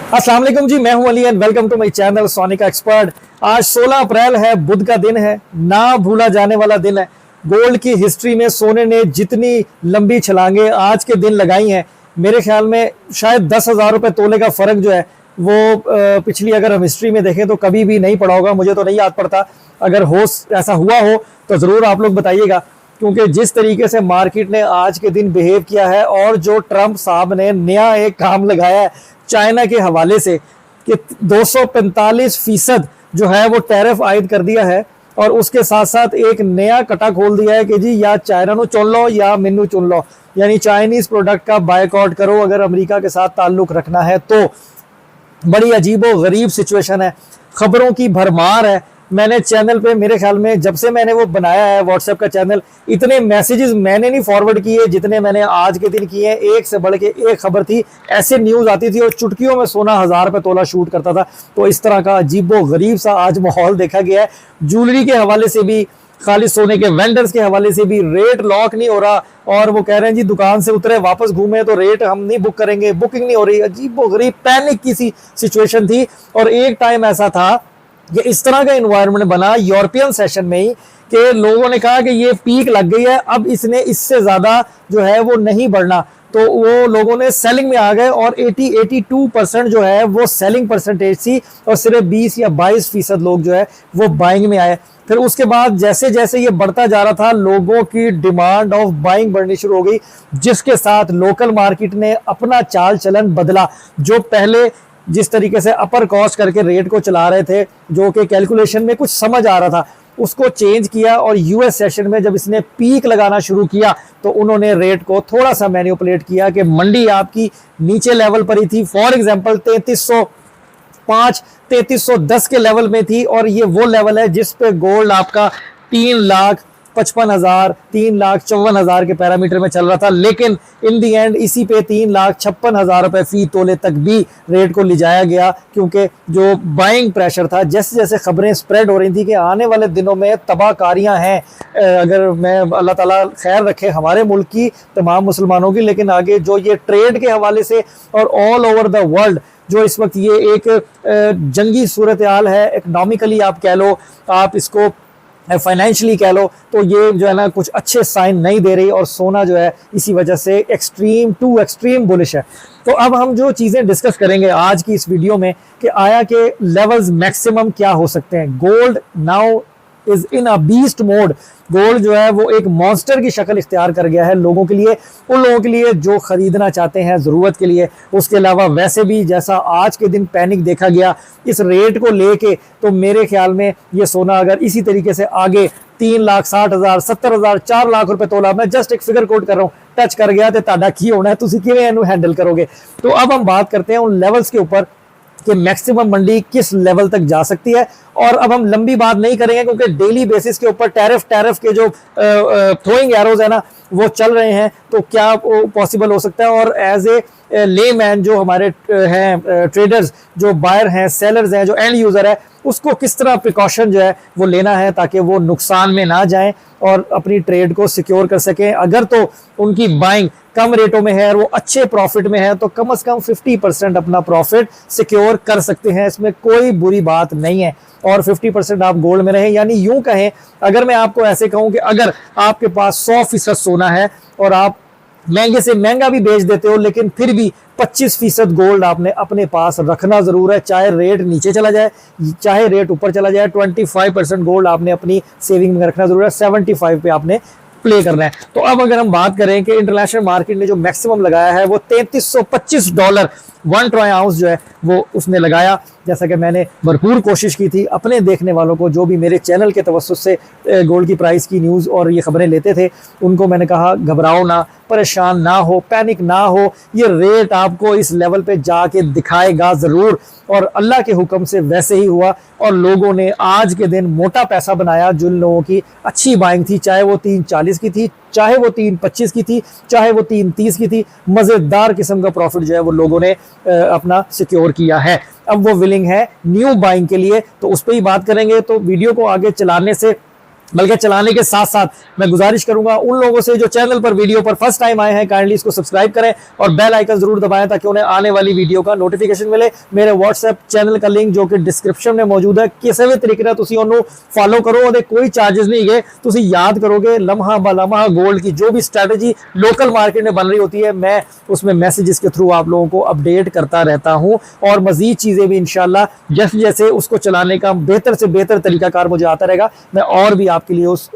अस्सलाम वालेकुम जी, मैं हूं Ali and welcome to my channel Sonika expert. आज 16 अप्रैल है, बुध का दिन है, ना भूला जाने वाला दिन है। गोल्ड की हिस्ट्री में सोने ने जितनी लंबी छलांगे आज के दिन लगाई हैं, मेरे ख्याल में शायद 10,000 रुपए तोले का फर्क जो है वो पिछली अगर हम हिस्ट्री में देखें तो कभी भी नहीं पड़ा होगा। मुझे तो नहीं याद पड़ता, अगर हो ऐसा हुआ हो तो ज़रूर आप लोग बताइएगा, क्योंकि जिस तरीके से मार्केट ने आज के दिन बिहेव किया है और जो ट्रंप साहब ने नया एक काम लगाया है चाइना के हवाले से कि 245% जो है वो टैरिफ आयद कर दिया है, और उसके साथ साथ एक नया कटा खोल दिया है कि जी या चाइना नो चुन लो या मैनू चुन लो, यानी चाइनीज प्रोडक्ट का बायकॉट करो अगर अमेरिका के साथ ताल्लुक रखना है तो। बड़ी अजीबो गरीब सिचुएशन है, खबरों की भरमार है। मैंने चैनल पे मेरे ख्याल में जब से मैंने वो बनाया है व्हाट्सएप का चैनल, इतने मैसेजेस मैंने नहीं फॉरवर्ड किए जितने मैंने आज के दिन किए हैं। एक से बढ़ के एक खबर थी, ऐसे न्यूज़ आती थी और चुटकियों में सोना 1000 रुपये तोला शूट करता था। तो इस तरह का अजीबो गरीब सा आज माहौल देखा गया है। ज्वेलरी के हवाले से भी, खाली सोने के वेंडर्स के हवाले से भी रेट लॉक नहीं हो रहा, और वो कह रहे हैं जी दुकान से उतरे वापस घूमे तो रेट हम नहीं बुक करेंगे, बुकिंग नहीं हो रही। अजीबो गरीब पैनिक की सी सिचुएशन थी। और एक टाइम ऐसा था कि इस तरह का एनवायरनमेंट बना यूरोपियन सेशन में ही कि लोगों ने कहा कि ये पीक लग गई है, अब इसने इससे ज्यादा जो है वो नहीं बढ़ना। तो वो लोगों ने सेलिंग में आ गए और 82% जो है वो सेलिंग परसेंटेज थी, और सिर्फ 20 या 22% लोग जो है वो बाइंग में आए। फिर उसके बाद जैसे जैसे ये बढ़ता जा रहा था, लोगों की डिमांड ऑफ बाइंग बढ़नी शुरू हो गई, जिसके साथ लोकल मार्केट ने अपना चाल चलन बदला। जो पहले जिस तरीके से अपर कॉस्ट करके रेट को चला रहे थे, जो कि कैलकुलेशन में कुछ समझ आ रहा था, उसको चेंज किया। और यूएस सेशन में जब इसने पीक लगाना शुरू किया तो उन्होंने रेट को थोड़ा सा मैनिपुलेट किया कि मंडी आपकी नीचे लेवल पर ही थी। फॉर एग्जांपल 3305 3310 के लेवल में थी, और ये वो लेवल है जिस पे गोल्ड आपका 3,55,000 3,54,000 के पैरामीटर में चल रहा था। लेकिन इन दी एंड इसी पे 3,56,000 रुपए फी तोले तक भी रेट को ले जाया गया, क्योंकि जो बाइंग प्रेशर था, जैसे जैसे खबरें स्प्रेड हो रही थी कि आने वाले दिनों में तबाहकारियां हैं। अगर मैं अल्लाह ताला खैर रखे हमारे मुल्क की, तमाम मुसलमानों की, लेकिन आगे जो ये ट्रेड के हवाले से और ऑल ओवर द वर्ल्ड जो इस वक्त ये एक जंगी सूरत हाल है, इकनॉमिकली आप कह लो, आप इसको फाइनेंशियली कह लो, तो ये जो है ना कुछ अच्छे साइन नहीं दे रही, और सोना जो है इसी वजह से एक्सट्रीम बुलिश है। तो अब हम जो चीज़ें डिस्कस करेंगे आज की इस वीडियो में कि आया के लेवल्स मैक्सिमम क्या हो सकते हैं। Gold now is in a beast mode. Gold जो है वो एक मॉन्स्टर की शक्ल इख्तियार कर गया है लोगों के लिए, उन लोगों के लिए जो खरीदना चाहते हैं ज़रूरत के लिए। उसके अलावा वैसे भी जैसा आज के दिन पैनिक देखा गया इस रेट को लेके, तो मेरे ख्याल में ये सोना अगर इसी तरीके से आगे 3,60,000 70,000 4 लाख रुपए तोला, मैं जस्ट एक फिगर कोट कर रहा हूँ, टच कर गया तो ताड़ा की होना है, तुसी किवें इन्हू हैंडल करोगे। तो अब हम बात करते हैं उन लेवल्स के ऊपर कि मैक्सिमम मंडी किस लेवल तक जा सकती है। और अब हम लंबी बात नहीं करेंगे, क्योंकि डेली बेसिस के ऊपर टैरिफ के जो थ्रोइंग एरोज है ना वो चल रहे हैं, तो क्या पॉसिबल हो सकता है। और एज ए ले मैन जो हमारे हैं ट्रेडर्स, जो बायर हैं, सेलर्स हैं, जो एंड यूज़र है, उसको किस तरह प्रिकॉशन जो है वो लेना है ताकि वो नुकसान में ना जाएं और अपनी ट्रेड को सिक्योर कर सकें। अगर तो उनकी बाइंग कम रेटों में है और वो अच्छे प्रॉफिट में है, तो कम से कम 50% अपना प्रॉफिट सिक्योर कर सकते हैं, इसमें कोई बुरी बात नहीं है। और 50% आप गोल्ड में रहें, यानी यूं कहें, अगर मैं आपको ऐसे कहूं कि अगर आपके पास 100% सोना है और आप महंगे से महंगा भी बेच देते हो, लेकिन फिर भी 25% गोल्ड आपने अपने पास रखना जरूर है, चाहे रेट नीचे चला जाए चाहे रेट ऊपर चला जाए। 25% गोल्ड आपने अपनी सेविंग में रखना जरूर है, 75 पे आपने प्ले करना है। तो अब अगर हम बात करें कि इंटरनेशनल मार्केट ने जो मैक्सिमम लगाया है वो $3325 1 ट्रॉय आउंस जो है वो उसने लगाया। जैसा कि मैंने भरपूर कोशिश की थी अपने देखने वालों को, जो भी मेरे चैनल के तवस्सुस से गोल्ड की प्राइस की न्यूज़ और ये खबरें लेते थे, उनको मैंने कहा घबराओ ना, परेशान ना हो, पैनिक ना हो, ये रेट आपको इस लेवल पे जाके दिखाएगा ज़रूर। और अल्लाह के हुक्म से वैसे ही हुआ, और लोगों ने आज के दिन मोटा पैसा बनाया। जिन लोगों की अच्छी बाइंग थी, चाहे वो 340 की थी, चाहे वो 325 की थी, चाहे वो 330 की थी, मज़ेदार किस्म का प्रॉफिट जो है वो लोगों ने अपना सिक्योर किया है। अब वो विलिंग है न्यू बाइंग के लिए, तो उस पर ही बात करेंगे। तो वीडियो को आगे चलाने से बल्कि चलाने के साथ साथ मैं गुजारिश करूंगा उन लोगों से जो चैनल पर वीडियो पर फर्स्ट टाइम आए हैं, काइंडली इसको सब्सक्राइब करें और बेल आइकन जरूर दबाएं ताकि उन्हें आने वाली वीडियो का नोटिफिकेशन मिले। मेरे व्हाट्सएप चैनल का लिंक जो कि डिस्क्रिप्शन में मौजूद है, किसी भी तरीके ਨਾਲ ਤੁਸੀਂ ਉਹਨੂੰ फॉलो करो, ਉਹਦੇ कोई चार्जेस नहीं गए। ਤੁਸੀਂ याद करोगे लम्हा बलम्हा गोल्ड की जो भी स्ट्रैटेजी लोकल मार्केट में बन रही होती है, मैं उसमें मैसेजेस के थ्रू आप लोगों को अपडेट करता रहता हूं और मजीद चीजें भी इंशाल्लाह जैसे जैसे उसको चलाने का बेहतर से बेहतर तरीकाकार मुझे आता रहेगा, मैं और भी आपके लिए उस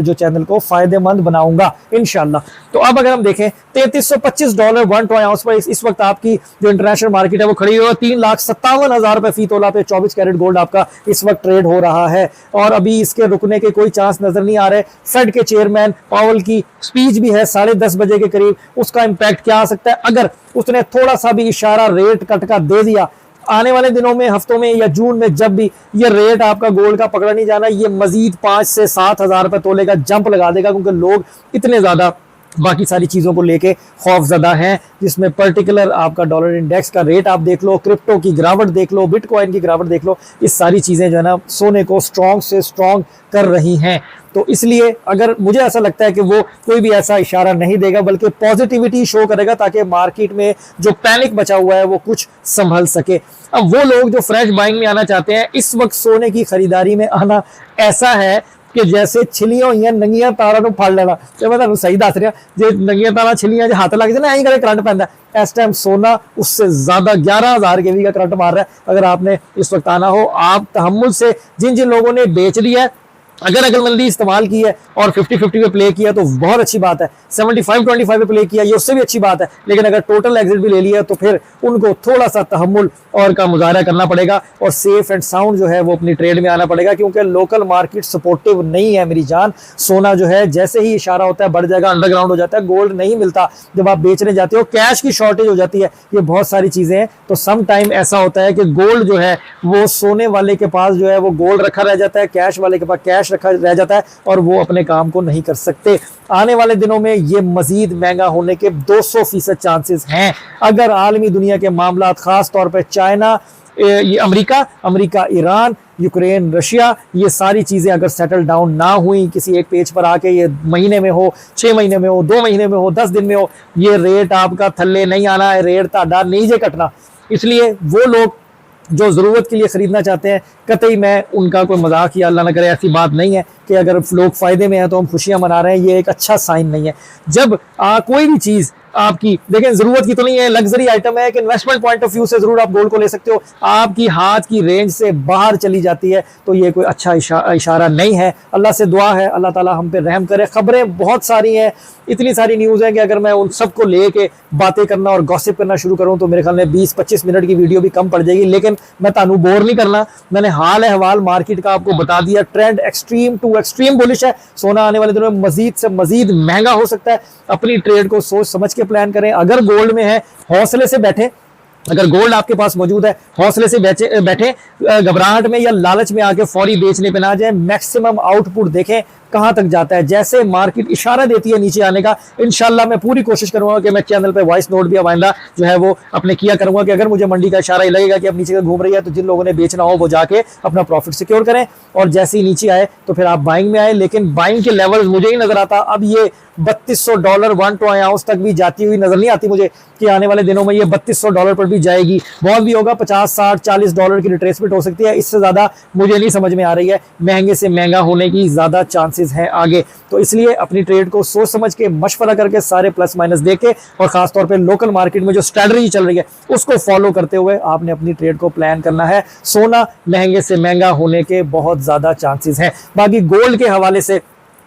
जो चैनल को फायदेमंद बनाऊंगा इंशाल्लाह। तो अब अगर हम देखें $3325 1 ट्राई आउंस पर इस वक्त आपकी जो इंटरनेशनल मार्केट है वो खड़ी है 3,57,000 रुपए फी तोला पे 24 कैरेट गोल्ड आपका इस वक्त ट्रेड हो रहा है और अभी इसके रुकने के कोई चांस नजर नहीं आ रहे। फेड के चेयरमैन पावेल की स्पीच भी है 10:30 बजे के करीब, उसका इंपैक्ट क्या आ सकता है अगर उसने थोड़ा सा भी इशारा रेट कट का दे दिया। आने वाले दिनों में, हफ्तों में या जून में जब भी ये रेट आपका गोल्ड का पकड़ा नहीं जाना, ये मजीद 5 से 7,000 रुपए तोले का जंप लगा देगा, क्योंकि लोग इतने ज्यादा बाकी सारी चीजों को लेके खौफजदा हैं, जिसमें पर्टिकुलर आपका डॉलर इंडेक्स का रेट आप देख लो, क्रिप्टो की गिरावट देख लो, बिटकॉइन की गिरावट देख लो, इस सारी चीजें जो है ना सोने को स्ट्रॉन्ग से स्ट्रॉन्ग कर रही हैं। तो इसलिए अगर मुझे ऐसा लगता है कि वो कोई भी ऐसा इशारा नहीं देगा बल्कि पॉजिटिविटी शो करेगा ताकि मार्केट में जो पैनिक बचा हुआ है वो कुछ संभल सके। अब वो लोग जो फ्रेश बाइंग में आना चाहते हैं, इस वक्त सोने की खरीदारी में आना ऐसा है कि जैसे छिलियां हुई नंगियां तारा ਨੂੰ ਫੜ ਲੈਣਾ। ਤੇ मैं ਤੁਹਾਨੂੰ सही दस रहा, जे नंगियां तारा छिलियां हाथ लग जाए ना ऐं करे करंट पैंदा, इस टाइम सोना उससे ज्यादा 11,000 के का करंट मार रहा है। अगर आपने इस वक्त आना हो, आप तहम्मुल से जिन जिन लोगों ने बेच लिया है, अगर अकलमंदी इस्तेमाल की है और 50-50 पे प्ले किया तो बहुत अच्छी बात है, 75-25 पे प्ले किया ये उससे भी अच्छी बात है, लेकिन अगर टोटल एग्जिट भी ले लिया तो फिर उनको थोड़ा सा तहम्मुल और का मुजाहरा करना पड़ेगा और सेफ एंड साउंड जो है वो अपनी ट्रेड में आना पड़ेगा, क्योंकि लोकल मार्केट सपोर्टिव नहीं है मेरी जान। सोना जो है जैसे ही इशारा होता है बढ़ जाएगा, अंडरग्राउंड हो जाता है, गोल्ड नहीं मिलता। जब आप बेचने जाते हो कैश की शॉर्टेज हो जाती है, ये बहुत सारी चीजें हैं। तो सम टाइम ऐसा होता है कि गोल्ड जो है वो सोने वाले के पास जो है वो गोल्ड रखा रह जाता है, कैश वाले के पास कैश रखा रह जाता है और वो अपने काम को नहीं कर सकते। आने वाले दिनों में ये मजीद महंगा होने के 200% चांसेस हैं। अगर आलमी दुनिया के मामला खास तौर पर चाइना, ये अमेरिका ईरान, यूक्रेन, रशिया, ये सारी चीजें अगर सेटल डाउन ना हुई, किसी एक पेज पर आके ये महीने में हो, 6 महीने में हो, 2 महीने में हो, 10 दिन में हो, ये रेट आपका थल्ले नहीं आना है, रेट ताड़ा नहीं जे कटना। इसलिए वो लोग जो जरूरत के लिए खरीदना चाहते हैं, कतई मैं उनका कोई मजाक या अल्लाह न करे ऐसी बात नहीं है कि अगर लोग फायदे में हैं तो हम खुशियां मना रहे हैं, ये एक अच्छा साइन नहीं है। जब कोई भी चीज आपकी देखें जरूरत की तो नहीं है, लग्जरी आइटम है, एक इन्वेस्टमेंट पॉइंट ऑफ व्यू से जरूर आप गोल्ड को ले सकते हो, आपकी हाथ की रेंज से बाहर चली जाती है तो ये कोई अच्छा इशारा नहीं है। अल्लाह से दुआ है अल्लाह ताला हम पे रहम करे। खबरें बहुत सारी हैं, इतनी सारी न्यूज़ हैं कि अगर मैं उन सबको लेके बातें करना और गॉसिप करना शुरू करूं तो मेरे ख्याल में 20-25 मिनट की वीडियो भी कम पड़ जाएगी, लेकिन मैं तानू बोर नहीं करना। मैंने हाल अहवाल मार्केट का आपको बता दिया, trend extreme to extreme bullish है। सोना आने वाले दिनों में मजीद से मजीद महंगा हो सकता है। अपनी ट्रेड को सोच समझ के प्लान करें। अगर गोल्ड में है हौसले से बैठे, अगर गोल्ड आपके पास मौजूद है हौसले से बैठे, घबराहट में या लालच में आके फौरी बेचने पे ना जाए। मैक्सिमम आउटपुट देखें कहां तक जाता है, जैसे मार्केट इशारा देती है नीचे आने का, इंशाल्लाह मैं पूरी कोशिश करूंगा कि मैं चैनल पे वॉइस नोट भी आइंदा जो है वो अपने किया करूंगा कि अगर मुझे मंडी का इशारा ही लगेगा कि अब नीचे घूम रही है तो जिन लोगों ने बेचना हो वो जाके अपना प्रॉफिट सिक्योर करें और जैसे ही नीचे आए तो फिर आप बाइंग में आए। लेकिन बाइंग के लेवल मुझे ही नजर आता, अब ये $3200 1 ट्राई आउंस तक भी जाती हुई नजर नहीं आती मुझे कि आने वाले दिनों में ये $3200 पर भी जाएगी। बहुत भी होगा, $50-60-40 की रिट्रेसमेंट हो सकती है, इससे ज्यादा मुझे नहीं समझ में आ रही है। महंगे से महंगा होने की ज्यादा चांसेस हैं आगे। तो इसलिए अपनी ट्रेड को सोच समझ के मशवरा करके सारे प्लस माइनस देख के और खासतौर पे लोकल मार्केट में जो स्ट्रैटेजी चल रही है उसको फॉलो करते हुए आपने अपनी ट्रेड को प्लान करना है। सोना महंगे से महंगा होने के बहुत ज्यादा चांसेस हैं। बाकी गोल्ड के हवाले से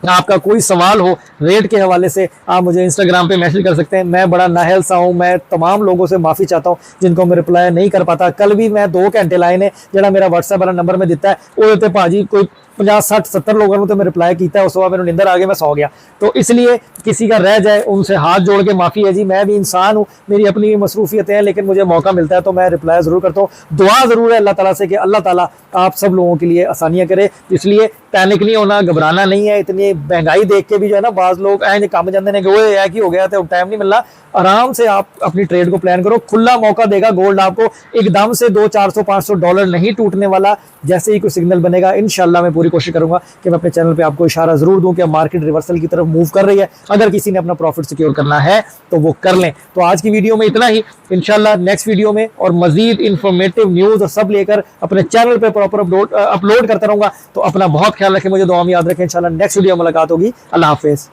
आपका कोई सवाल हो, रेट के हवाले से आप मुझे इंस्टाग्राम पे मैसेज कर सकते हैं। मैं बड़ा नाहल सा हूँ, मैं तमाम लोगों से माफ़ी चाहता हूँ जिनको मैं रिप्लाई नहीं कर पाता। कल भी मैं 2 घंटे लाए ने जो मेरा व्हाट्सएप वाला नंबर में दिता है वो भाजी कोई 50-60-70 लोगों ने तो मैं रिप्लाई किया, उस बाद मेरे निंदर आ गए, मैं सौ गया। तो इसलिए किसी का रह जाए उनसे हाथ जोड़ के माफ़ी है जी, मैं भी इंसान हूँ, मेरी अपनी मसरूफियतें हैं, लेकिन मुझे मौका मिलता है तो मैं रिप्लाई ज़रूर करता हूँ। दुआ ज़रूर है अल्लाह ताला से कि अल्लाह ताला आप सब लोगों के लिए आसानियाँ करे। इसलिए पैनिक नहीं होना, घबराना नहीं है। इतनी महंगाई देख के भी जो है ना बाज़ लोग ऐसे काम जाते हैं कि वो है कि हो गया तो टाइम नहीं मिलना। आराम से आप अपनी ट्रेड को प्लान करो, खुला मौका देगा गोल्ड आपको, एकदम से $200-400-500 नहीं टूटने वाला। जैसे ही कोई सिग्नल बनेगा इंशाल्लाह मैं पूरी पूरी कोशिश करूंगा कि मैं अपने चैनल पे आपको इशारा जरूर दूं कि मार्केट रिवर्सल की तरफ मूव कर रही है। अगर किसी ने अपना प्रॉफिट सिक्योर करना है तो वो कर लें। तो आज की वीडियो में इतना ही, इंशाल्लाह नेक्स्ट वीडियो में और मजीद इंफॉर्मेटिव न्यूज़ और सब लेकर अपने चैनल पे प्रॉपर अपलोड करता रहूंगा। तो अपना बहुत ख्याल रखें, मुझे दुआ में याद रखें। इंशाल्लाह नेक्स्ट वीडियो में मुलाकात होगी। अल्लाह हाफिज़।